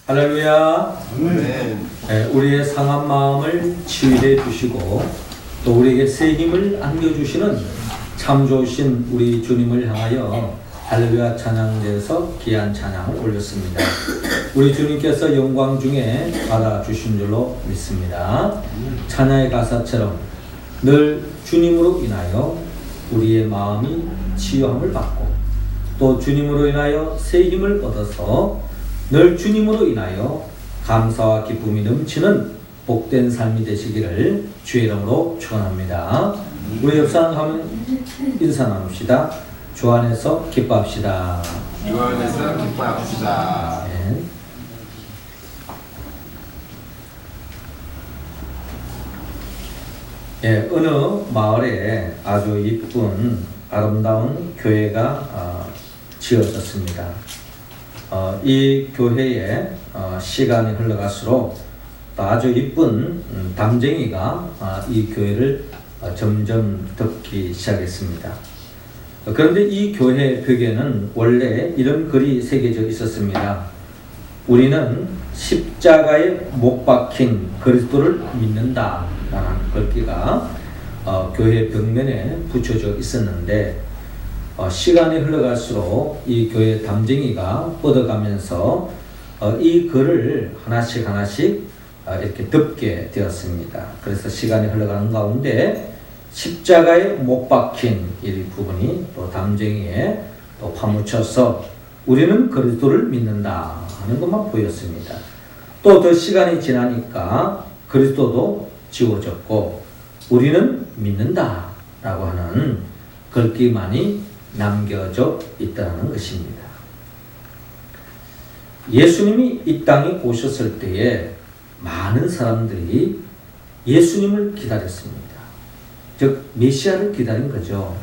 할렐루야. 우리의 상한 마음을 치유해 주시고 또 우리에게 새 힘을 안겨주시는 참 좋으신 우리 주님을 향하여 할렐루야 찬양대에서 귀한 찬양을 올렸습니다. 우리 주님께서 영광 중에 받아주신 줄로 믿습니다. 찬양의 가사처럼 늘 주님으로 인하여 우리의 마음이 치유함을 받고 또 주님으로 인하여 새 힘을 얻어서 늘 주님으로 인하여 감사와 기쁨이 넘치는 복된 삶이 되시기를 주의 이름으로 축원합니다. 우리 옆 사람 하면 인사 나눕시다. 주 안에서 기뻐합시다. 주 안에서 기뻐합시다. 네. 예, 어느 마을에 아주 이쁜 아름다운 교회가 지어졌습니다. 이 교회에 시간이 흘러갈수록 아주 이쁜 담쟁이가 이 교회를 점점 덮기 시작했습니다. 그런데 이 교회 벽에는 원래 이런 글이 새겨져 있었습니다. 우리는 십자가에 못 박힌 그리스도를 믿는다 라는 글귀가 교회 벽면에 붙여져 있었는데 시간이 흘러갈수록 이 교회 담쟁이가 뻗어가면서 이 글을 하나씩 이렇게 덮게 되었습니다. 그래서 시간이 흘러가는 가운데 십자가에 못 박힌 이 부분이 또 담쟁이에 또 파묻혀서 우리는 그리스도를 믿는다 하는 것만 보였습니다. 또 더 시간이 지나니까 그리스도도 지워졌고 우리는 믿는다 라고 하는 글귀만이 남겨져 있다는 것입니다. 예수님이 이 땅에 오셨을 때에 많은 사람들이 예수님을 기다렸습니다. 즉 메시아를 기다린 거죠.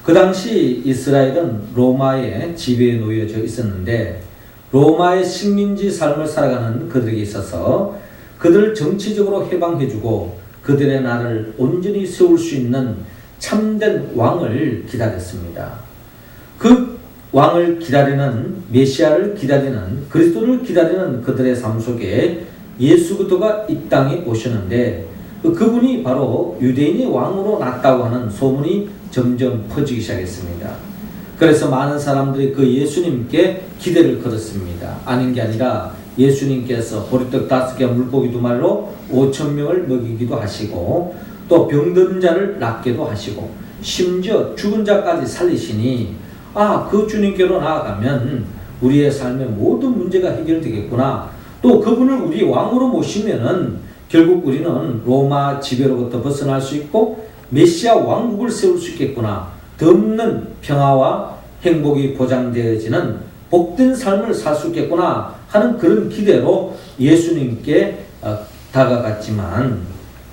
그 당시 이스라엘은 로마의 지배에 놓여져 있었는데 로마의 식민지 삶을 살아가는 그들에게 있어서 그들을 정치적으로 해방해주고 그들의 나라를 온전히 세울 수 있는 참된 왕을 기다렸습니다. 그 왕을 기다리는 메시아를 기다리는 그리스도를 기다리는 그들의 삶 속에 예수 그리스도가 이 땅에 오셨는데 그분이 바로 유대인의 왕으로 났다고 하는 소문이 점점 퍼지기 시작했습니다. 그래서 많은 사람들이 그 예수님께 기대를 걸었습니다. 아닌 게 아니라 예수님께서 보리떡 5개 물고기 2마리로 5,000명을 먹이기도 하시고 또 병든 자를 낫기도 하시고 심지어 죽은 자까지 살리시니 그 주님께로 나아가면 우리의 삶의 모든 문제가 해결되겠구나. 또 그분을 우리 왕으로 모시면은 결국 우리는 로마 지배로부터 벗어날 수 있고 메시아 왕국을 세울 수 있겠구나. 덮는 평화와 행복이 보장되어지는 복된 삶을 살 수 있겠구나 하는 그런 기대로 예수님께 다가갔지만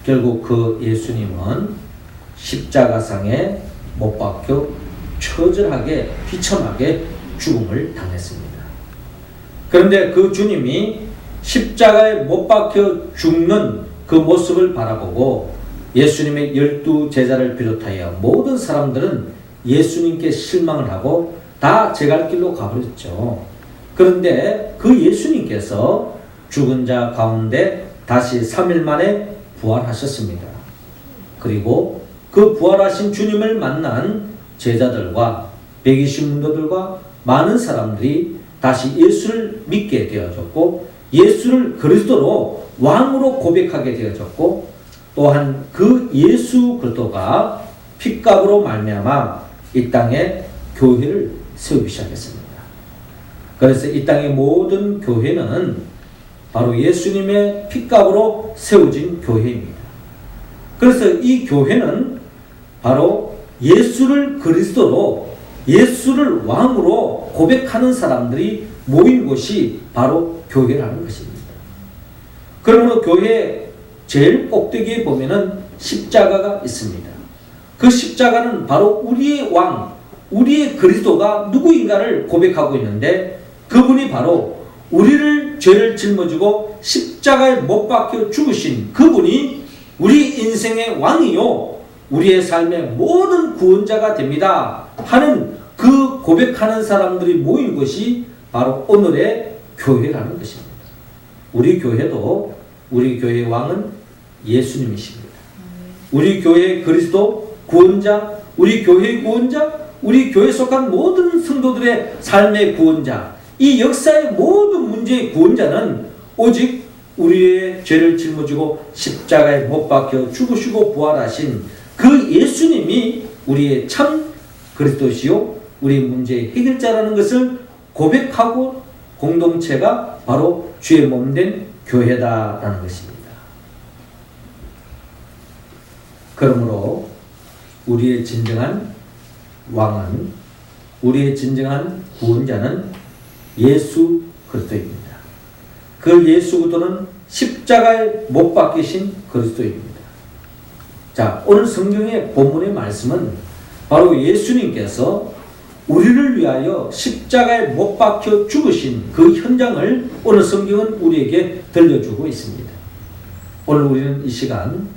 결국 그 예수님은 십자가상에 못 박혀 처절하게 비참하게 죽음을 당했습니다. 그런데 그 주님이 십자가에 못 박혀 죽는 그 모습을 바라보고 예수님의 12 제자를 비롯하여 모든 사람들은 예수님께 실망을 하고 다 제갈 길로 가버렸죠. 그런데 그 예수님께서 죽은 자 가운데 다시 3일 만에 부활하셨습니다. 그리고 그 부활하신 주님을 만난 제자들과 120문도들과 많은 사람들이 다시 예수를 믿게 되어졌고 예수를 그리스도로 왕으로 고백하게 되어졌고 또한 그 예수 그리스도가 핏값으로 말미암아 이 땅에 교회를 세우기 시작했습니다. 그래서 이 땅의 모든 교회는 바로 예수님의 핏값으로 세워진 교회입니다. 그래서 이 교회는 바로 예수를 그리스도로 예수를 왕으로 고백하는 사람들이 모인 곳이 바로 교회라는 것입니다. 그러므로 교회 제일 꼭대기에 보면은 십자가가 있습니다. 그 십자가는 바로 우리의 왕, 우리의 그리스도가 누구인가를 고백하고 있는데 그분이 바로 우리를 죄를 짊어지고 십자가에 못 박혀 죽으신 그분이 우리 인생의 왕이요 우리의 삶의 모든 구원자가 됩니다 하는 그 고백하는 사람들이 모인 것이 바로 오늘의 교회라는 것입니다. 우리 교회도 우리 교회의 왕은 예수님이십니다. 우리 교회의 그리스도 구원자, 우리 교회의 구원자, 우리 교회에 속한 모든 성도들의 삶의 구원자, 이 역사의 모든 문제의 구원자는 오직 우리의 죄를 짊어지고 십자가에 못 박혀 죽으시고 부활하신 그 예수님이 우리의 참 그리스도시요 우리 문제의 해결자라는 것을 고백하고 공동체가 바로 주의 몸된 교회다라는 것입니다. 그러므로 우리의 진정한 왕은, 우리의 진정한 구원자는 예수 그리스도입니다. 그 예수 그리스도는 십자가에 못 박히신 그리스도입니다. 자, 오늘 성경의 본문의 말씀은 바로 예수님께서 우리를 위하여 십자가에 못 박혀 죽으신 그 현장을 오늘 성경은 우리에게 들려주고 있습니다. 오늘 우리는 이 시간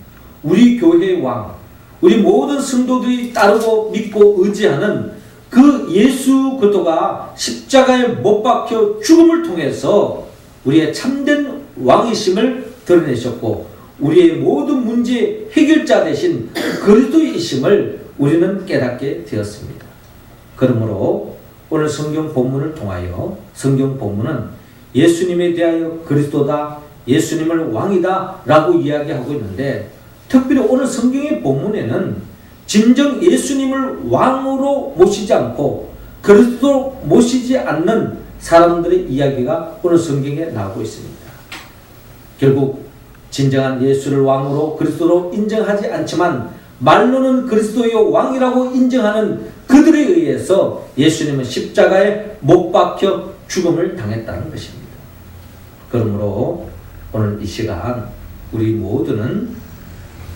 우리 교회의 왕, 우리 모든 성도들이 따르고 믿고 의지하는 그 예수 그리스도가 십자가에 못 박혀 죽음을 통해서 우리의 참된 왕이심을 드러내셨고 우리의 모든 문제의 해결자 되신 그리스도이심을 우리는 깨닫게 되었습니다. 그러므로 오늘 성경 본문을 통하여 성경 본문은 예수님에 대하여 그리스도다, 예수님을 왕이다 라고 이야기하고 있는데 특별히 오늘 성경의 본문에는 진정 예수님을 왕으로 모시지 않고 그리스도로 모시지 않는 사람들의 이야기가 오늘 성경에 나오고 있습니다. 결국 진정한 예수를 왕으로 그리스도로 인정하지 않지만 말로는 그리스도의 왕이라고 인정하는 그들에 의해서 예수님은 십자가에 못 박혀 죽음을 당했다는 것입니다. 그러므로 오늘 이 시간 우리 모두는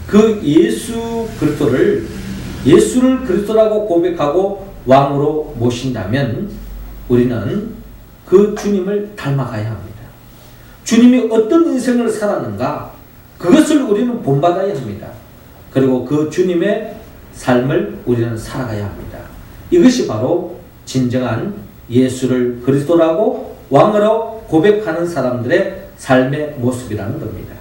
그 예수 그리스도를 예수를 그리스도라고 고백하고 왕으로 모신다면 우리는 그 주님을 닮아가야 합니다. 주님이 어떤 인생을 살았는가 그것을 우리는 본받아야 합니다. 그리고 그 주님의 삶을 우리는 살아가야 합니다. 이것이 바로 진정한 예수를 그리스도라고 왕으로 고백하는 사람들의 삶의 모습이라는 겁니다.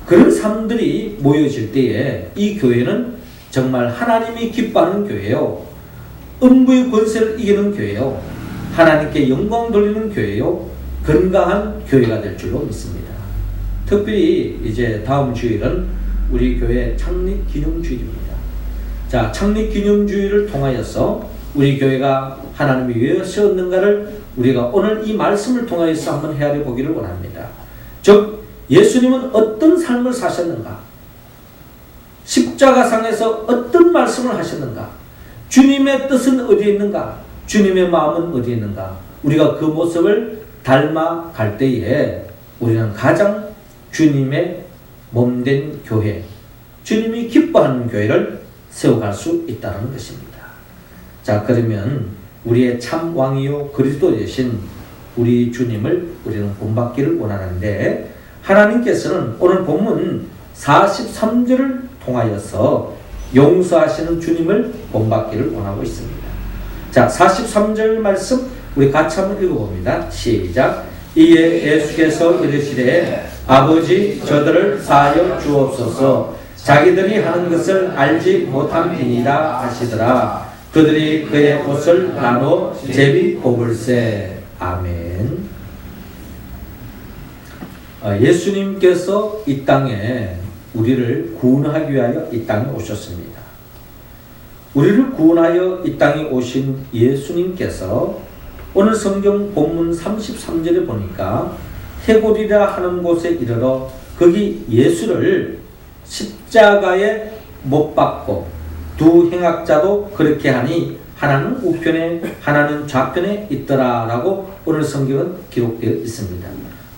그런 사람들이 모여질 때에 이 교회는 정말 하나님이 기뻐하는 교회요, 음부의 권세를 이기는 교회요, 하나님께 영광 돌리는 교회요, 건강한 교회가 될 줄로 믿습니다. 특별히 이제 다음 주일은 우리 교회 창립 기념주일입니다. 자, 창립 기념주일을 통하여서 우리 교회가 하나님이 왜 세웠는가를 우리가 오늘 이 말씀을 통하여서 한번 헤아려 보기를 원합니다. 즉 예수님은 어떤 삶을 사셨는가? 십자가상에서 어떤 말씀을 하셨는가? 주님의 뜻은 어디에 있는가? 주님의 마음은 어디에 있는가? 우리가 그 모습을 닮아갈 때에 우리는 가장 주님의 몸된 교회, 주님이 기뻐하는 교회를 세워갈 수 있다는 것입니다. 자, 그러면 우리의 참 왕이요 그리스도 되신 우리 주님을 우리는 본받기를 원하는데 하나님께서는 오늘 본문 43절을 통하여서 용서하시는 주님을 본받기를 원하고 있습니다. 자, 43절 말씀 우리 같이 한번 읽어봅니다. 시작. 이에 예수께서 이르시되 아버지 저들을 사하여 주옵소서 자기들이 하는 것을 알지 못함이니이다 하시더라. 그들이 그의 옷을 나눠 제비 뽑을세. 아멘. 예수님께서 이 땅에 우리를 구원하기 위하여 이 땅에 오셨습니다. 우리를 구원하여 이 땅에 오신 예수님께서 오늘 성경 본문 33절에 보니까 해골이라 하는 곳에 이르러 거기 예수를 십자가에 못 박고 두 행악자도 그렇게 하니 하나는 우편에 하나는 좌편에 있더라라고 오늘 성경은 기록되어 있습니다.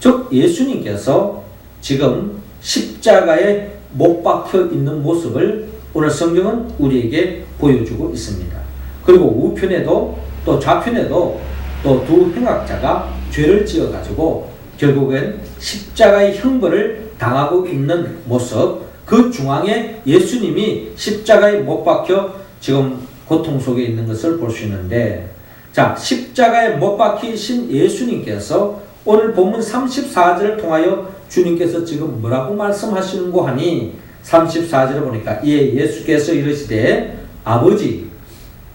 즉 예수님께서 지금 십자가에 못 박혀 있는 모습을 오늘 성경은 우리에게 보여주고 있습니다. 그리고 우편에도 또 좌편에도 또 두 행악자가 죄를 지어가지고 결국엔 십자가의 형벌을 당하고 있는 모습, 그 중앙에 예수님이 십자가에 못 박혀 지금 고통 속에 있는 것을 볼 수 있는데, 자, 십자가에 못 박히신 예수님께서 오늘 본문 34절을 통하여 주님께서 지금 뭐라고 말씀하시는고 하니 34절을 보니까 이에 예수께서 이르시되 아버지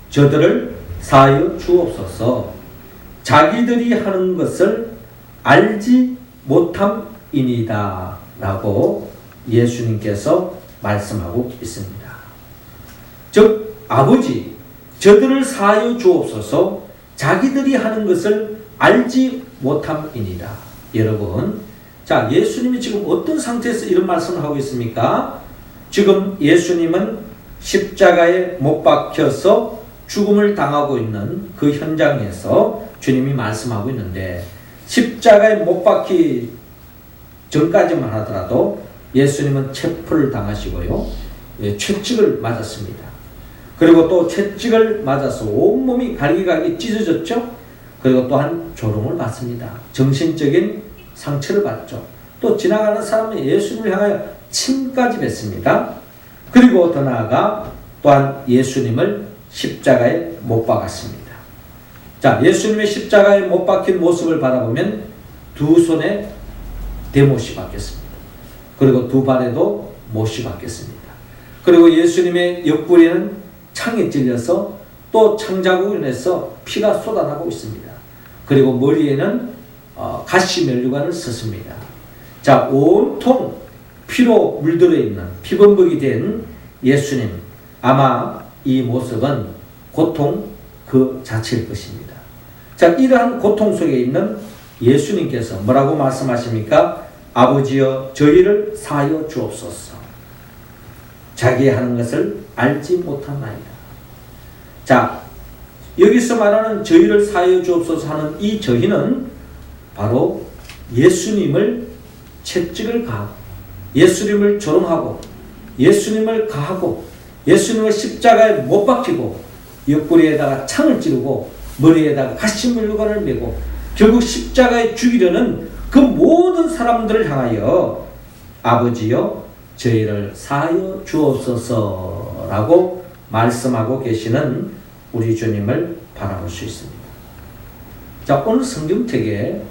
저들을 사하여 주옵소서 자기들이 하는 것을 알지 못함이니이다 라고 예수님께서 말씀하고 있습니다. 즉 아버지 저들을 사하여 주옵소서 자기들이 하는 것을 알지 못함이니이다. 여러분, 자 예수님이 지금 어떤 상태에서 이런 말씀을 하고 있습니까? 지금 예수님은 십자가에 못 박혀서 죽음을 당하고 있는 그 현장에서 주님이 말씀하고 있는데 십자가에 못 박히 전까지만 하더라도 예수님은 체포를 당하시고요. 채찍을 맞았습니다. 그리고 또 채찍을 맞아서 온몸이 갈기갈기 찢어졌죠. 그리고 또한 조롱을 받습니다. 정신적인 상처를 받죠. 또 지나가는 사람은 예수님을 향하여 침까지 뱉습니다. 그리고 더 나아가 또한 예수님을 십자가에 못 박았습니다. 자, 예수님의 십자가에 못 박힌 모습을 바라보면 두 손에 대못이 박혔습니다. 그리고 두 발에도 못이 박혔습니다. 그리고 예수님의 옆구리는 창에 찔려서 또 창자국으로 인해서 피가 쏟아나고 있습니다. 그리고 머리에는 가시면류관을 썼습니다. 자, 온통 피로 물들어 있는 피범벅이 된 예수님, 아마 이 모습은 고통 그 자체일 것입니다. 자, 이러한 고통 속에 있는 예수님께서 뭐라고 말씀하십니까? 아버지여 저희를 사하여 주옵소서. 자기 하는 것을 알지 못하나이다. 자, 여기서 말하는 저희를 사하여 주옵소서 하는 이 저희는 바로 예수님을 채찍을 가하고 예수님을 조롱하고 예수님을 가하고 예수님을 십자가에 못 박히고 옆구리에다가 창을 찌르고 머리에다가 가시면류관을 메고 결국 십자가에 죽이려는 그 모든 사람들을 향하여 아버지여 저희를 사하여 주옵소서라고 말씀하고 계시는 우리 주님을 바라볼 수 있습니다. 자, 오늘 성경책에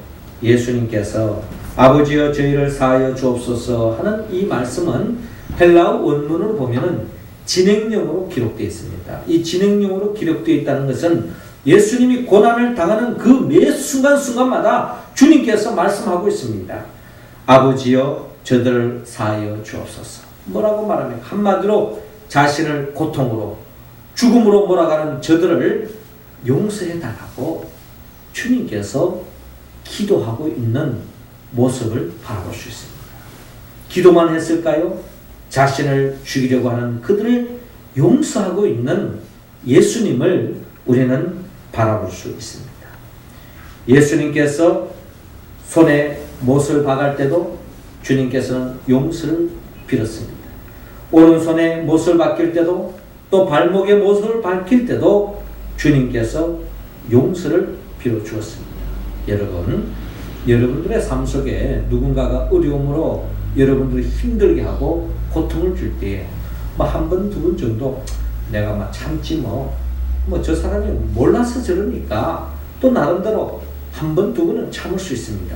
예수님께서 아버지여 저희를 사하여 주옵소서 하는 이 말씀은 헬라어 원문으로 보면은 진행형으로 기록되어 있습니다. 이 진행형으로 기록되어 있다는 것은 예수님이 고난을 당하는 그 매 순간순간마다 주님께서 말씀하고 있습니다. 아버지여 저들을 사하여 주옵소서. 뭐라고 말하면 한마디로 자신을 고통으로 죽음으로 몰아가는 저들을 용서해 달라고 주님께서 기도하고 있는 모습을 바라볼 수 있습니다. 기도만 했을까요? 자신을 죽이려고 하는 그들을 용서하고 있는 예수님을 우리는 바라볼 수 있습니다. 예수님께서 손에 못을 박을 때도 주님께서는 용서를 빌었습니다. 오른손에 못을 박힐 때도 또 발목에 못을 박힐 때도 주님께서 용서를 빌어 주었습니다. 여러분, 여러분들의 삶 속에 누군가가 어려움으로 여러분들을 힘들게 하고 고통을 줄 때에 한 번, 두 번 정도 내가 참지 저 사람이 몰라서 저러니까 또 나름대로 한 번, 두 번은 참을 수 있습니다.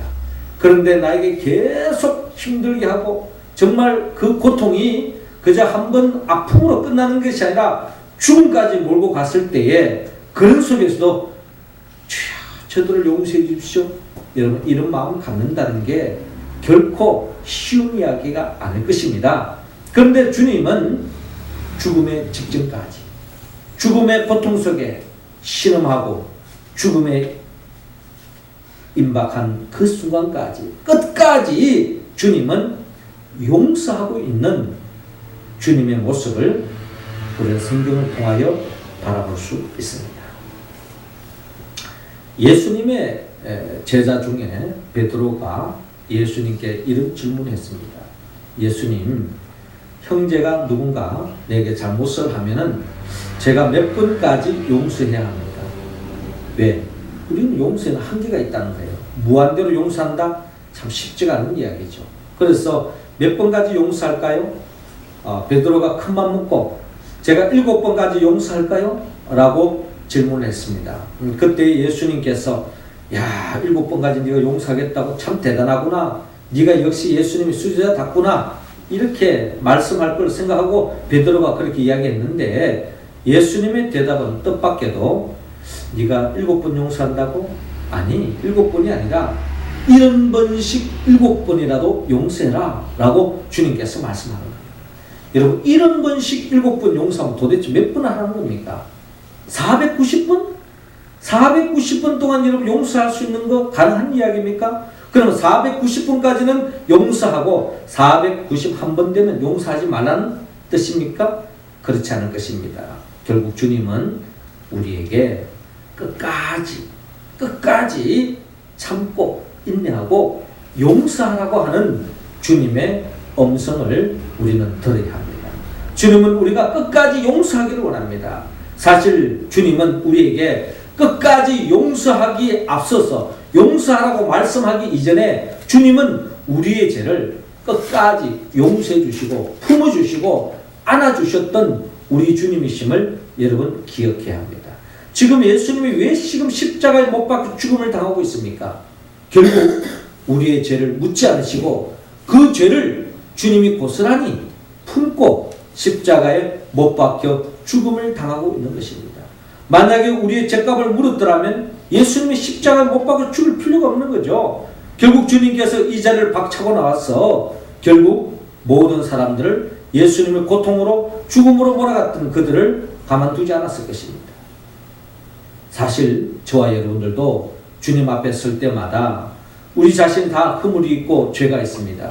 그런데 나에게 계속 힘들게 하고 정말 그 고통이 그저 한 번 아픔으로 끝나는 것이 아니라 죽음까지 몰고 갔을 때에 그런 속에서도 저들을 용서해 주십시오. 여러분, 이런 마음을 갖는다는 게 결코 쉬운 이야기가 아닐 것입니다. 그런데 주님은 죽음의 직전까지 죽음의 고통 속에 신음하고 죽음에 임박한 그 순간까지 끝까지 주님은 용서하고 있는 주님의 모습을 우리는 성경을 통하여 바라볼 수 있습니다. 예수님의 제자 중에 베드로가 예수님께 이런 질문을 했습니다. 예수님, 형제가 누군가 내게 잘못을 하면은 제가 몇 번까지 용서해야 합니다. 왜? 우리는 용서에는 한계가 있다는 거예요. 무한대로 용서한다? 참 쉽지가 않은 이야기죠. 그래서 몇 번까지 용서할까요? 베드로가 큰맘 먹고 제가 7번까지 용서할까요? 라고 질문을 했습니다. 그때 예수님께서 야, 7번까지 네가 용서하겠다고 참 대단하구나. 네가 역시 예수님이 수제자답구나. 이렇게 말씀할 걸 생각하고 베드로가 그렇게 이야기했는데 예수님의 대답은 뜻밖에도 네가 7번 용서한다고? 아니, 7번이 아니라 70번씩 7번이라도 용서해라 라고 주님께서 말씀하는 거예요. 여러분, 70번씩 7번 용서하면 도대체 몇 번 하는 겁니까? 490번? 490번 동안 여러분 용서할 수 있는 거 가능한 이야기입니까? 그러면 490번까지는 용서하고 491번 되면 용서하지 말라는 뜻입니까? 그렇지 않을 것입니다. 결국 주님은 우리에게 끝까지 참고 인내하고 용서하라고 하는 주님의 음성을 우리는 들어야 합니다. 주님은 우리가 끝까지 용서하기를 원합니다. 사실 주님은 우리에게 끝까지 용서하기에 앞서서 용서하라고 말씀하기 이전에 주님은 우리의 죄를 끝까지 용서해 주시고 품어 주시고 안아 주셨던 우리 주님이심을 여러분 기억해야 합니다. 지금 예수님이 왜 지금 십자가에 못 박혀 죽음을 당하고 있습니까? 결국 우리의 죄를 묻지 않으시고 그 죄를 주님이 고스란히 품고 십자가에 못 박혀 죽음을 당하고 있는 것입니다. 만약에 우리의 죄값을 물었더라면 예수님이 십자가에 못 박혀 죽을 필요가 없는 거죠. 결국 주님께서 이 자리를 박차고 나와서 결국 모든 사람들을 예수님의 고통으로 죽음으로 몰아갔던 그들을 가만두지 않았을 것입니다. 사실 저와 여러분들도 주님 앞에 설 때마다 우리 자신 다 허물이 있고 죄가 있습니다.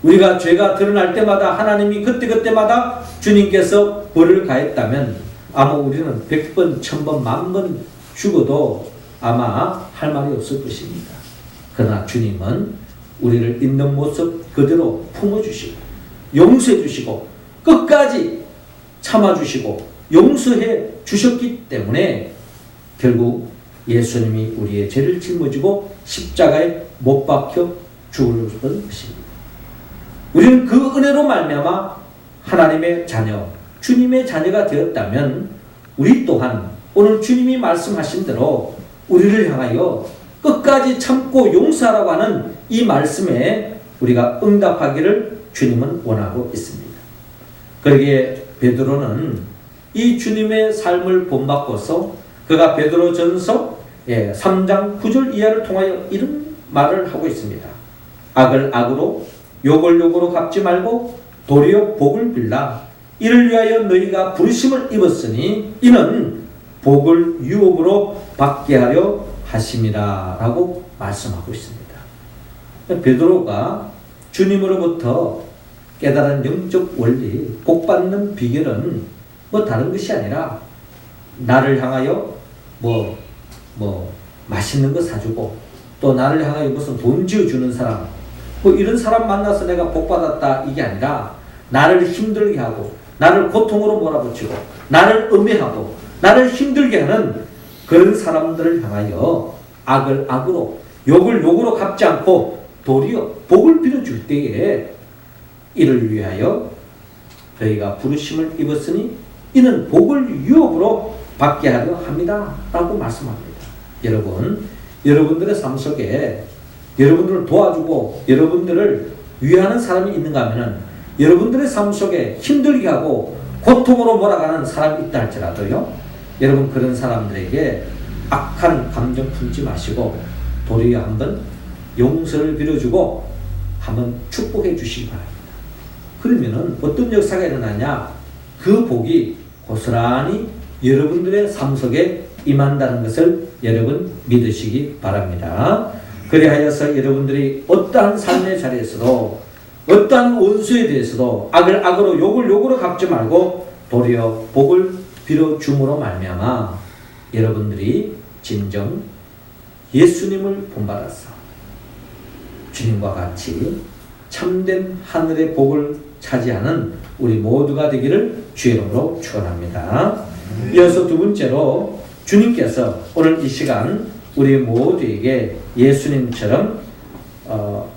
우리가 죄가 드러날 때마다 하나님이 그때마다 주님께서 벌을 가했다면 아마 우리는 100번, 1000번, 10,000번 죽어도 아마 할 말이 없을 것입니다. 그러나 주님은 우리를 있는 모습 그대로 품어주시고 용서해 주시고 끝까지 참아주시고 용서해 주셨기 때문에 결국 예수님이 우리의 죄를 짊어지고 십자가에 못 박혀 죽을 것입니다. 우리는 그 은혜로 말미암아 하나님의 자녀, 주님의 자녀가 되었다면 우리 또한 오늘 주님이 말씀하신 대로 우리를 향하여 끝까지 참고 용서하라고 하는 이 말씀에 우리가 응답하기를 주님은 원하고 있습니다. 그러기에 베드로는 이 주님의 삶을 본받고서 그가 베드로전서 3장 9절 이하를 통하여 이런 말을 하고 있습니다. 악을 악으로 욕을 욕으로 갚지 말고 도리어 복을 빌라. 이를 위하여 너희가 부르심을 입었으니 이는 복을 유업으로 받게 하려 하심이라 라고 말씀하고 있습니다. 베드로가 주님으로부터 깨달은 영적 원리, 복받는 비결은 뭐 다른 것이 아니라 나를 향하여 맛있는 거 사주고 또 나를 향하여 무슨 돈 지어주는 사람 이런 사람 만나서 내가 복받았다 이게 아니라 나를 힘들게 하고 나를 고통으로 몰아붙이고 나를 음해하고 나를 힘들게 하는 그런 사람들을 향하여 악을 악으로 욕을 욕으로 갚지 않고 도리어 복을 빌어줄 때에 이를 위하여 너희가 부르심을 입었으니 이는 복을 유업으로 받게 하려 합니다 라고 말씀합니다. 여러분, 여러분들의 삶 속에 여러분들을 도와주고 여러분들을 위하는 사람이 있는가 하면 여러분들의 삶 속에 힘들게 하고 고통으로 몰아가는 사람이 있다 할지라도요, 여러분 그런 사람들에게 악한 감정 품지 마시고 도리어 한번 용서를 빌어주고 한번 축복해 주시기 바랍니다. 그러면은 어떤 역사가 일어나냐? 그 복이 고스란히 여러분들의 삶 속에 임한다는 것을 여러분 믿으시기 바랍니다. 그리하여서 여러분들이 어떠한 삶의 자리에서도 어떠한 원수에 대해서도 악을 악으로 욕을 욕으로 갚지 말고 도리어 복을 빌어줌으로 말미암아 여러분들이 진정 예수님을 본받아서 주님과 같이 참된 하늘의 복을 차지하는 우리 모두가 되기를 주의 이름으로 축원합니다. 이어서 두 번째로 주님께서 오늘 이 시간 우리 모두에게 예수님처럼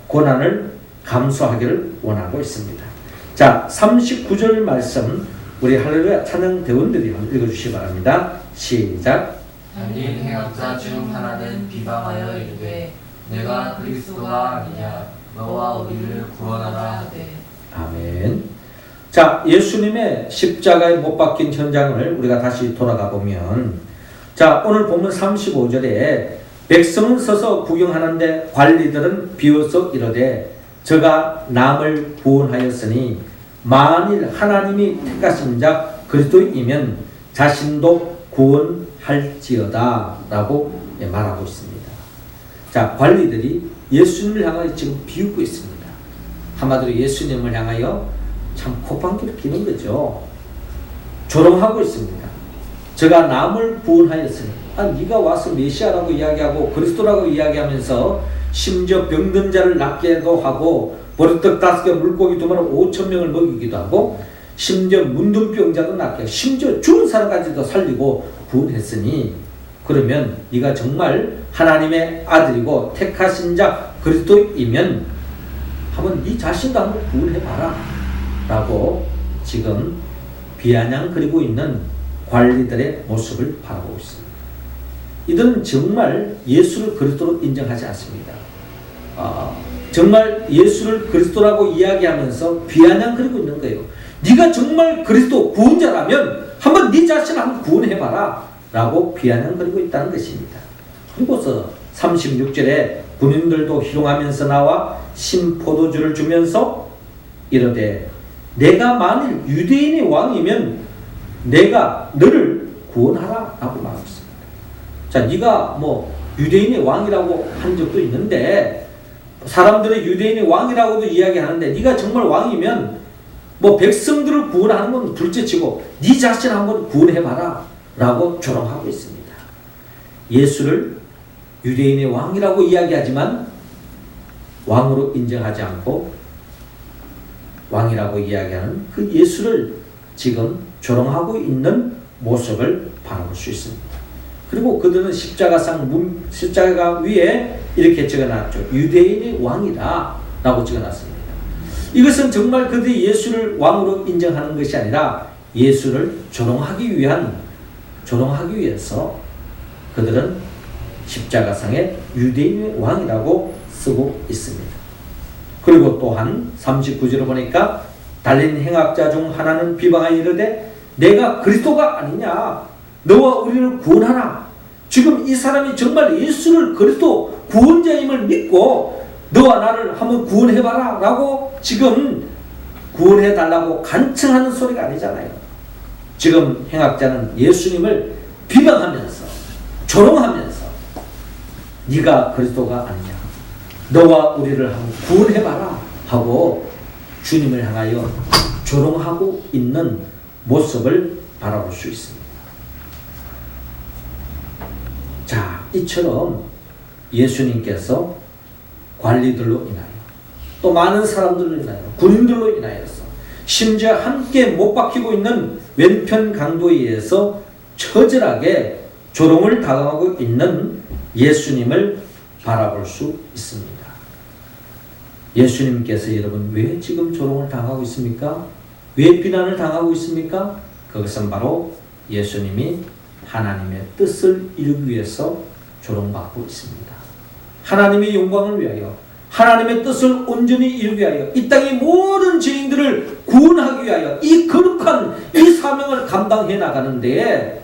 고난을 감수하기를 원하고 있습니다. 자, 39절 말씀 우리 할렐루야 찬양 대원들이 읽어주시기 바랍니다. 시작. 달린 행악자 중 하나는 비방하여 이르되 내가 그리스도가 아니냐 너와 우리를 구원하라 하되. 아멘. 자, 예수님의 십자가에 못 박힌 현장을 우리가 다시 돌아가 보면, 자, 오늘 보면 35절에 백성은 서서 구경하는데 관리들은 비웃어 이르되 저가 남을 구원하였으니 만일 하나님이 택하신 자 그리스도이면 자신도 구원할지어다 라고 말하고 있습니다. 자, 관리들이 예수님을 향하여 지금 비웃고 있습니다. 한마디로 예수님을 향하여 참 콧방귀를 끼는 거죠. 조롱하고 있습니다. 저가 남을 구원하였으니, 네가 와서 메시아라고 이야기하고 그리스도라고 이야기하면서 심지어 병든 자를 낫게도 하고 보리떡 5개 물고기 2마리 5,000명을 먹이기도 하고 심지어 문둥병자도 낫게 하고 심지어 죽은 사람까지도 살리고 구원했으니 그러면 네가 정말 하나님의 아들이고 택하신 자 그리스도이면 한번 네 자신도 한번 구원해봐라 라고 지금 비아냥거리고 있는 관리들의 모습을 바라보고 있습니다. 이들은 정말 예수를 그리스도로 인정하지 않습니다. 정말 예수를 그리스도라고 이야기하면서 비아냥거리고 있는 거예요. 네가 정말 그리스도 구원자라면 한번 네 자신을 한번 구원해봐라 라고 비아냥거리고 있다는 것입니다. 그리고서 36절에 군인들도 희롱하면서 나와 신포도주를 주면서 이르되 내가 만일 유대인의 왕이면 내가 너를 구원하라 라고 말하고 있습니다. 자, 네가 뭐 유대인의 왕이라고 한 적도 있는데 사람들의 유대인의 왕이라고도 이야기하는데 네가 정말 왕이면 뭐 백성들을 구원하는 건 둘째치고 네 자신 한번 구원해봐라 라고 조롱하고 있습니다. 예수를 유대인의 왕이라고 이야기하지만 왕으로 인정하지 않고 왕이라고 이야기하는 그 예수를 지금 조롱하고 있는 모습을 바라볼 수 있습니다. 그리고 그들은 십자가 위에 이렇게 적어놨죠. 유대인의 왕이다 라고 적어놨습니다. 이것은 정말 그들이 예수를 왕으로 인정하는 것이 아니라 예수를 조롱하기 위해서 그들은 십자가상에 유대인의 왕이라고 쓰고 있습니다. 그리고 또한 39절을 보니까 달린 행악자 중 하나는 비방하여 이르되 내가 그리스도가 아니냐 너와 우리를 구원하라. 지금 이 사람이 정말 예수를 그리스도 구원자임을 믿고 너와 나를 한번 구원해봐라 라고 지금 구원해달라고 간청하는 소리가 아니잖아요. 지금 행악자는 예수님을 비방하면서 조롱하면서 네가 그리스도가 아니냐 너와 우리를 한번 구원해봐라 하고 주님을 향하여 조롱하고 있는 모습을 바라볼 수 있습니다. 자, 이처럼 예수님께서 관리들로 인하여 또 많은 사람들로 인하여 군인들로 인하여서 심지어 함께 못 박히고 있는 왼편 강도에 의해서 처절하게 조롱을 당하고 있는 예수님을 바라볼 수 있습니다. 예수님께서 여러분 왜 지금 조롱을 당하고 있습니까? 왜 비난을 당하고 있습니까? 그것은 바로 예수님이 하나님의 뜻을 이루기 위해서 조롱받고 있습니다. 하나님의 영광을 위하여 하나님의 뜻을 온전히 이루기 위하여 이 땅의 모든 죄인들을 구원하기 위하여 이 거룩한 이 사명을 감당해 나가는 데에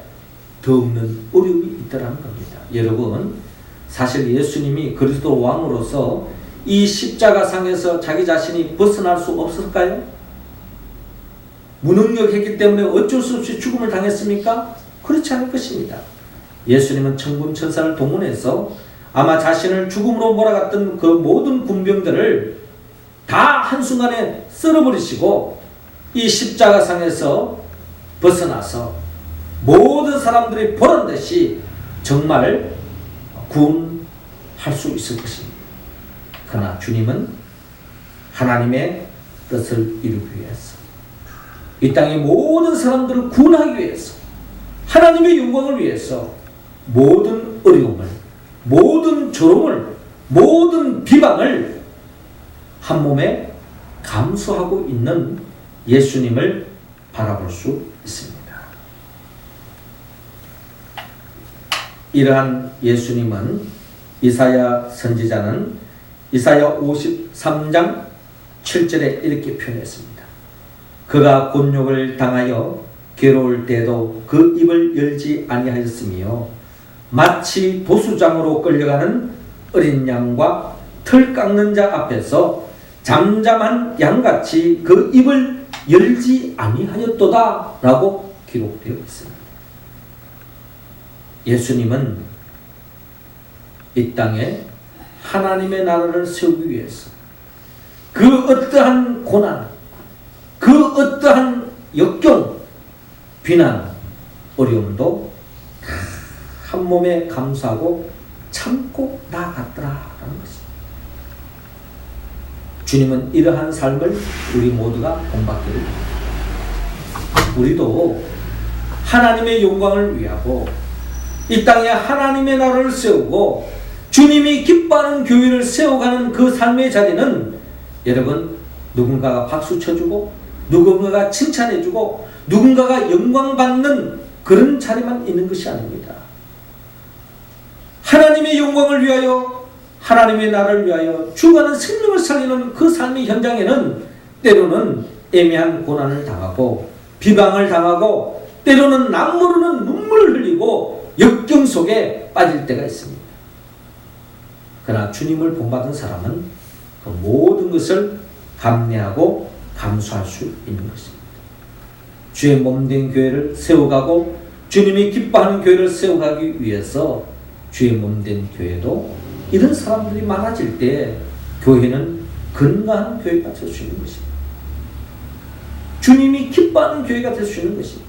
더없는 어려움이 있다는 겁니다. 여러분 사실 예수님이 그리스도 왕으로서 이 십자가상에서 자기 자신이 벗어날 수 없을까요? 무능력했기 때문에 어쩔 수 없이 죽음을 당했습니까? 그렇지 않을 것입니다. 예수님은 천군 천사를 동원해서 아마 자신을 죽음으로 몰아갔던 그 모든 군병들을 다 한순간에 썰어버리시고 이 십자가상에서 벗어나서 모든 사람들이 보란듯이 정말 구원할 수 있을 것입니다. 그러나 주님은 하나님의 뜻을 이루기 위해서 이 땅의 모든 사람들을 구원하기 위해서 하나님의 영광을 위해서 모든 어려움을 모든 조롱을 모든 비방을 한 몸에 감수하고 있는 예수님을 바라볼 수 있습니다. 이러한 예수님은 이사야 선지자는 이사야 53장 7절에 이렇게 표현했습니다. 그가 곤욕을 당하여 괴로울 때도 그 입을 열지 아니하였으며 마치 도수장으로 끌려가는 어린 양과 털 깎는 자 앞에서 잠잠한 양같이 그 입을 열지 아니하였도다 라고 기록되어 있습니다. 예수님은 이 땅에 하나님의 나라를 세우기 위해서 그 어떠한 고난, 그 어떠한 역경, 비난, 어려움도 한 몸에 감수하고 참고 나아갔더라라는 것입니다. 주님은 이러한 삶을 우리 모두가 본받기를 바랍니다. 우리도 하나님의 영광을 위하고 이 땅에 하나님의 나라를 세우고 주님이 기뻐하는 교회를 세워가는 그 삶의 자리는 여러분 누군가가 박수 쳐주고 누군가가 칭찬해주고 누군가가 영광받는 그런 자리만 있는 것이 아닙니다. 하나님의 영광을 위하여 하나님의 나라를 위하여 죽어가는 생명을 살리는 그 삶의 현장에는 때로는 애매한 고난을 당하고 비방을 당하고 때로는 남모르는 눈물을 흘리고 역경 속에 빠질 때가 있습니다. 그러나 주님을 본받은 사람은 그 모든 것을 감내하고 감수할 수 있는 것입니다. 주의 몸된 교회를 세워가고 주님이 기뻐하는 교회를 세워가기 위해서 주의 몸된 교회도 이런 사람들이 많아질 때 교회는 건강한 교회가 될 수 있는 것입니다. 주님이 기뻐하는 교회가 될 수 있는 것입니다.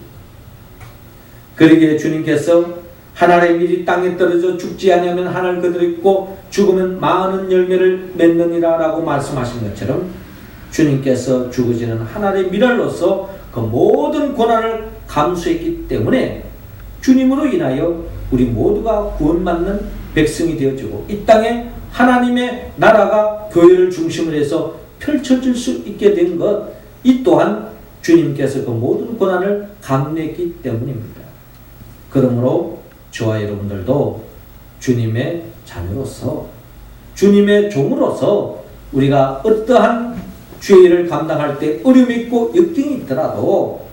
그러기에 주님께서 하나님의 밀이 땅에 떨어져 죽지 아니하면 하늘 그대로 있고 죽으면 많은 열매를 맺느니라 라고 말씀하신 것처럼 주님께서 죽어지는 하나님의 밀알로서 그 모든 고난을 감수했기 때문에 주님으로 인하여 우리 모두가 구원받는 백성이 되어지고 이 땅에 하나님의 나라가 교회를 중심으로 해서 펼쳐질 수 있게 된 것, 이 또한 주님께서 그 모든 고난을 감내했기 때문입니다. 그러므로 저와 여러분들도 주님의 자녀로서 주님의 종으로서 우리가 어떠한 주의 일을 감당할 때 어려움이 있고 역경이 있더라도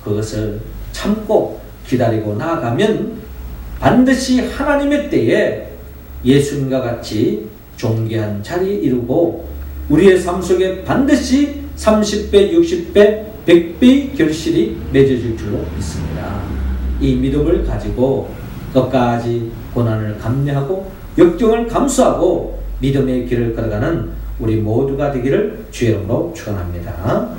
그것을 참고 기다리고 나아가면 반드시 하나님의 때에 예수님과 같이 존귀한 자리에 이르고 우리의 삶 속에 반드시 30배, 60배, 100배의 결실이 맺어질 줄로 믿습니다. 이 믿음을 가지고 끝까지 고난을 감내하고 역경을 감수하고 믿음의 길을 걸어가는 우리 모두가 되기를 주의 이름으로 축원합니다.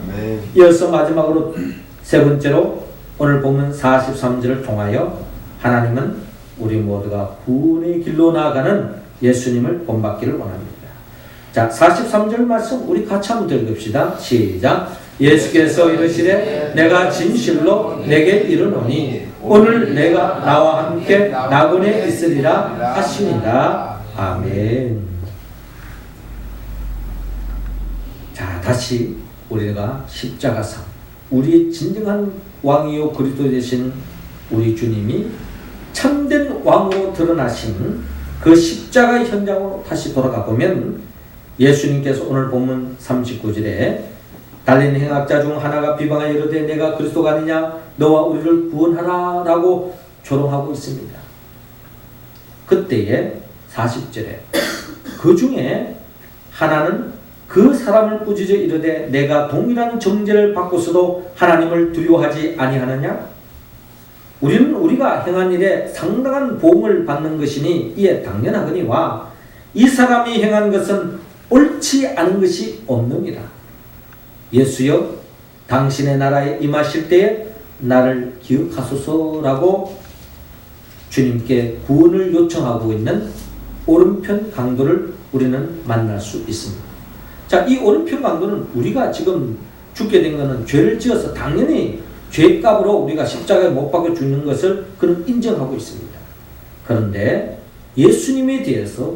이어서 마지막으로 세 번째로 오늘 본문 43절을 통하여 하나님은 우리 모두가 구원의 길로 나아가는 예수님을 본받기를 원합니다. 자, 43절 말씀 우리 같이 한번 읽읍시다. 시작. 예수께서 이르시되 내가 진실로 내게 이르노니 오늘 내가 나와 함께 낙원에 있으리라 하시니라. 아멘. 자, 다시 우리가 십자가상 우리의 진정한 왕이요 그리스도 되신 우리 주님이 참된 왕으로 드러나신 그 십자가 현장으로 다시 돌아가 보면 예수님께서 오늘 본문 39절에 달린 행악자 중 하나가 비방하여 이르되 내가 그리스도가 아니냐 너와 우리를 구원하라 라고 조롱하고 있습니다. 그때에 40절에 그 중에 하나는 그 사람을 꾸짖어 이르되 내가 동일한 정죄를 받고서도 하나님을 두려워하지 아니하느냐? 우리는 우리가 행한 일에 상당한 보응을 받는 것이니 이에 당연하거니와 이 사람이 행한 것은 옳지 않은 것이 없느니라. 예수여 당신의 나라에 임하실 때에 나를 기억하소서라고 주님께 구원을 요청하고 있는 오른편 강도를 우리는 만날 수 있습니다. 자, 이 오른편 강도는 우리가 지금 죽게 된 것은 죄를 지어서 당연히 죄값으로 우리가 십자가에 못 박아 죽는 것을 그는 인정하고 있습니다. 그런데 예수님에 대해서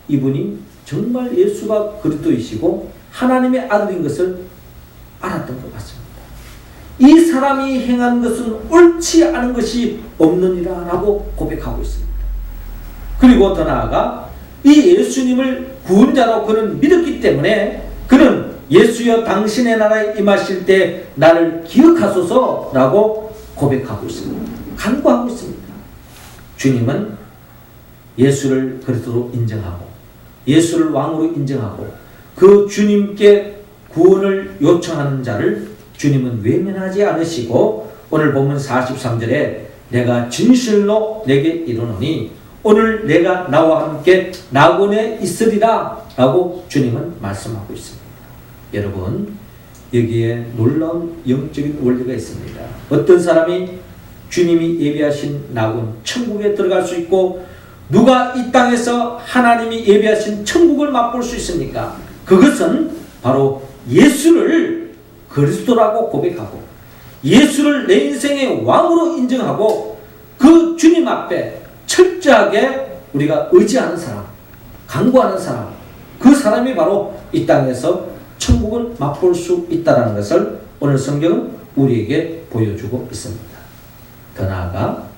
이분이 정말 예수가 그리스도이시고 하나님의 아들인 것을 알았던 것 같습니다. 이 사람이 행한 것은 옳지 않은 것이 없느니라 라고 고백하고 있습니다. 그리고 더 나아가 이 예수님을 구원자로 그는 믿었기 때문에 그는 예수여 당신의 나라에 임하실 때 나를 기억하소서 라고 고백하고 있습니다. 간구하고 있습니다. 주님은 예수를 그리스도로 인정하고 예수를 왕으로 인정하고 그 주님께 구원을 요청하는 자를 주님은 외면하지 않으시고 오늘 본문 43절에 내가 진실로 내게 이르노니 오늘 내가 나와 함께 낙원에 있으리라 라고 주님은 말씀하고 있습니다. 여러분, 여기에 놀라운 영적인 원리가 있습니다. 어떤 사람이 주님이 예비하신 낙원 천국에 들어갈 수 있고 누가 이 땅에서 하나님이 예비하신 천국을 맛볼 수 있습니까? 그것은 바로 예수를 그리스도라고 고백하고 예수를 내 인생의 왕으로 인정하고 그 주님 앞에 철저하게 우리가 의지하는 사람, 간구하는 사람, 그 사람이 바로 이 땅에서 천국을 맛볼 수 있다는 것을 오늘 성경은 우리에게 보여주고 있습니다. 더 나아가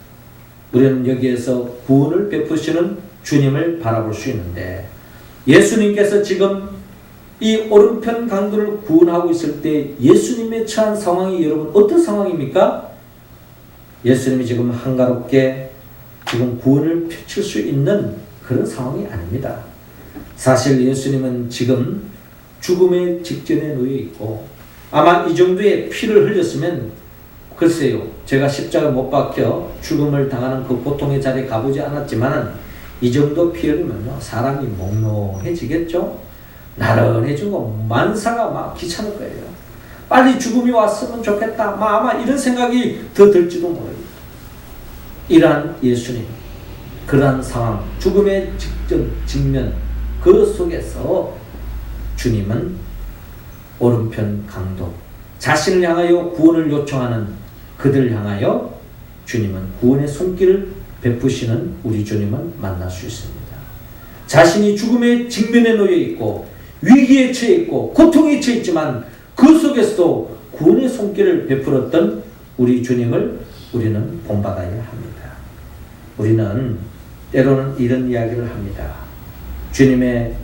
우리는 여기에서 구원을 베푸시는 주님을 바라볼 수 있는데 예수님께서 지금 이 오른편 강도를 구원하고 있을 때 예수님의 처한 상황이 여러분 어떤 상황입니까? 예수님이 지금 한가롭게 지금 구원을 펼칠 수 있는 그런 상황이 아닙니다. 사실 예수님은 지금 죽음의 직전에 놓여 있고 아마 이 정도의 피를 흘렸으면 글쎄요, 제가 십자가 못 박혀 죽음을 당하는 그 고통의 자리에 가보지 않았지만 이 정도 피 흘리면요 사람이 몽롱해지겠죠? 나른해지고 만사가 막 귀찮을 거예요. 빨리 죽음이 왔으면 좋겠다. 아마 이런 생각이 더 들지도 모릅니다. 이러한 예수님, 그러한 상황, 죽음의 직면 그 속에서 주님은 오른편 강도, 자신을 향하여 구원을 요청하는 그들을 향하여 주님은 구원의 손길을 베푸시는 우리 주님을 만날 수 있습니다. 자신이 죽음의 직면에 놓여 있고 위기에 처해 있고 고통에 처해 있지만 그 속에서도 구원의 손길을 베풀었던 우리 주님을 우리는 본받아야 합니다. 우리는 때로는 이런 이야기를 합니다. 주님의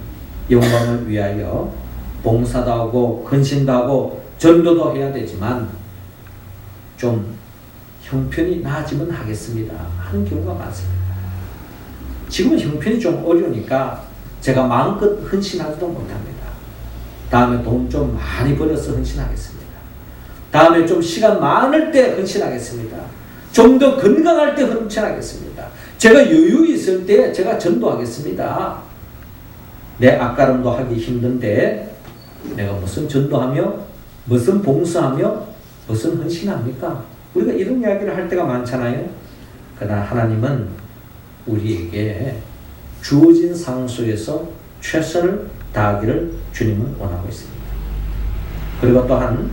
영광을 위하여 봉사도 하고 헌신도 하고 전도도 해야 되지만 좀 형편이 나아지면 하겠습니다 하는 경우가 많습니다. 지금은 형편이 좀 어려우니까 제가 마음껏 헌신하지도 못합니다. 다음에 돈 좀 많이 벌어서 헌신하겠습니다. 다음에 좀 시간 많을 때 헌신하겠습니다. 좀 더 건강할 때 헌신하겠습니다. 제가 여유 있을 때 제가 전도하겠습니다. 내 앞가름도 하기 힘든데 내가 무슨 전도하며 무슨 봉사하며 무슨 헌신합니까? 우리가 이런 이야기를 할 때가 많잖아요. 그러나 하나님은 우리에게 주어진 상황 속에서 최선을 다하기를 주님은 원하고 있습니다. 그리고 또한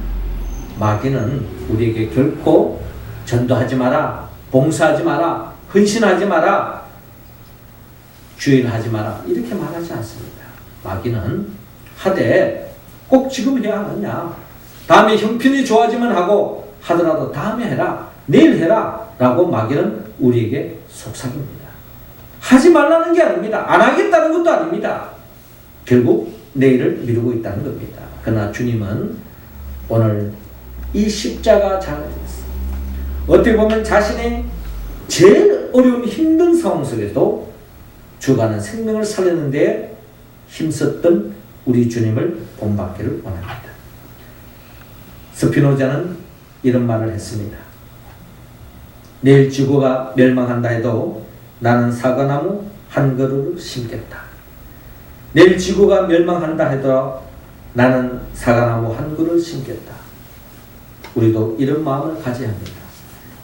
마귀는 우리에게 결코 전도하지 마라, 봉사하지 마라, 헌신하지 마라, 주일하지 마라 이렇게 말하지 않습니다. 마귀는 하되 꼭 지금 해야 하느냐, 다음에 형편이 좋아지면 하고 하더라도 다음에 해라, 내일 해라 라고 마귀는 우리에게 속삭입니다. 하지 말라는 게 아닙니다. 안 하겠다는 것도 아닙니다. 결국 내일을 미루고 있다는 겁니다. 그러나 주님은 오늘 이 십자가 장에서 어떻게 보면 자신의 제일 어려운 힘든 상황 속에도 죽어가는 생명을 살리는 데 힘썼던 우리 주님을 본받기를 원합니다. 스피노자는 이런 말을 했습니다. 내일 지구가 멸망한다 해도 나는 사과나무 한 그루를 심겠다. 내일 지구가 멸망한다 해도 나는 사과나무 한 그루를 심겠다. 우리도 이런 마음을 가져야 합니다.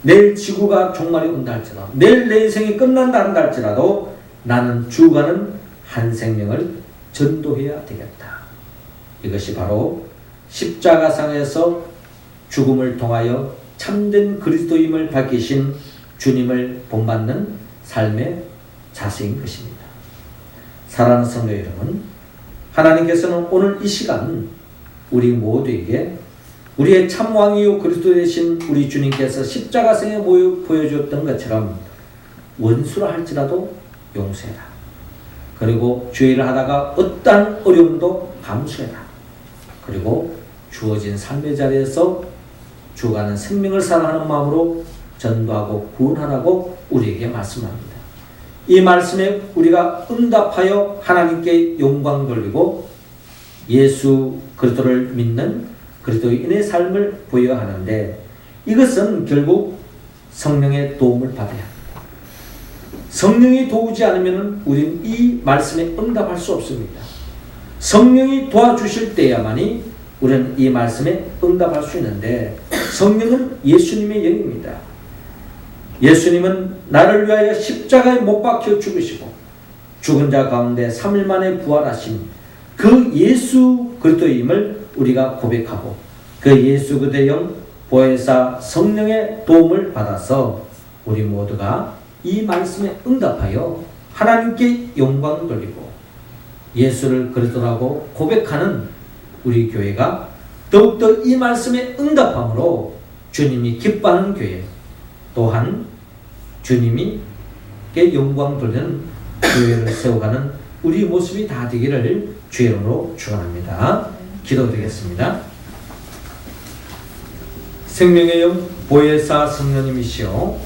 내일 지구가 종말이 온다 할지라도, 내일 내 인생이 끝난다 한다 할지라도 나는 죽어가는 한 생명을 전도해야 되겠다. 이것이 바로 십자가상에서 죽음을 통하여 참된 그리스도임을 밝히신 주님을 본받는 삶의 자세인 것입니다. 사랑하는 성도 여러분, 하나님께서는 오늘 이 시간 우리 모두에게 우리의 참왕이요 그리스도 되신 우리 주님께서 십자가성에 보여주었던 것처럼 원수라 할지라도 용서해라. 그리고 주의를 하다가 어떠한 어려움도 감수해라. 그리고 주어진 삶의 자리에서 죽어가는 생명을 사랑하는 마음으로 전도하고 구원하라고 우리에게 말씀합니다. 이 말씀에 우리가 응답하여 하나님께 영광 돌리고 예수 그리스도를 믿는 그리스도인의 삶을 보여야 하는데, 이것은 결국 성령의 도움을 받아야 합니다. 성령이 도우지 않으면 우리는 이 말씀에 응답할 수 없습니다. 성령이 도와주실 때야만이 우리는 이 말씀에 응답할 수 있는데, 성령은 예수님의 영입니다. 예수님은 나를 위하여 십자가에 못 박혀 죽으시고 죽은 자 가운데 3일 만에 부활하신 그 예수 그리스도임을 우리가 고백하고, 그 예수 그리스도의 영 보혜사 성령의 도움을 받아서 우리 모두가 이 말씀에 응답하여 하나님께 영광 돌리고 예수를 그리스도라고 고백하는 우리 교회가 더욱더 이 말씀에 응답함으로 주님이 기뻐하는 교회, 또한 주님께 영광 돌리는 교회를 세워가는 우리 모습이 다 되기를 주의 이름으로 축원합니다. 기도드리겠습니다. 생명의 영 보혜사 성령님이시여,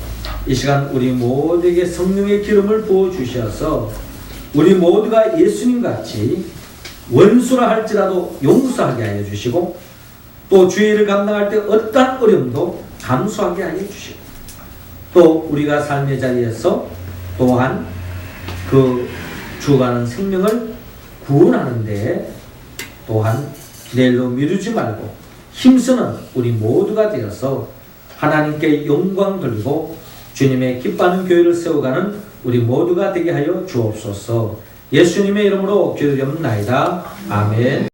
이 시간 우리 모두에게 성령의 기름을 부어주셔서 우리 모두가 예수님같이 원수라 할지라도 용서하게 하여 주시고, 또 주의를 감당할 때 어떠한 어려움도 감수하게 하여 주시고, 또 우리가 삶의 자리에서 또한 그 죽어가는 생명을 구원하는데 또한 내일로 미루지 말고 힘쓰는 우리 모두가 되어서 하나님께 영광 돌리고 주님의 기뻐하는 교회를 세워가는 우리 모두가 되게 하여 주옵소서. 예수님의 이름으로 기도드립니다. 아멘.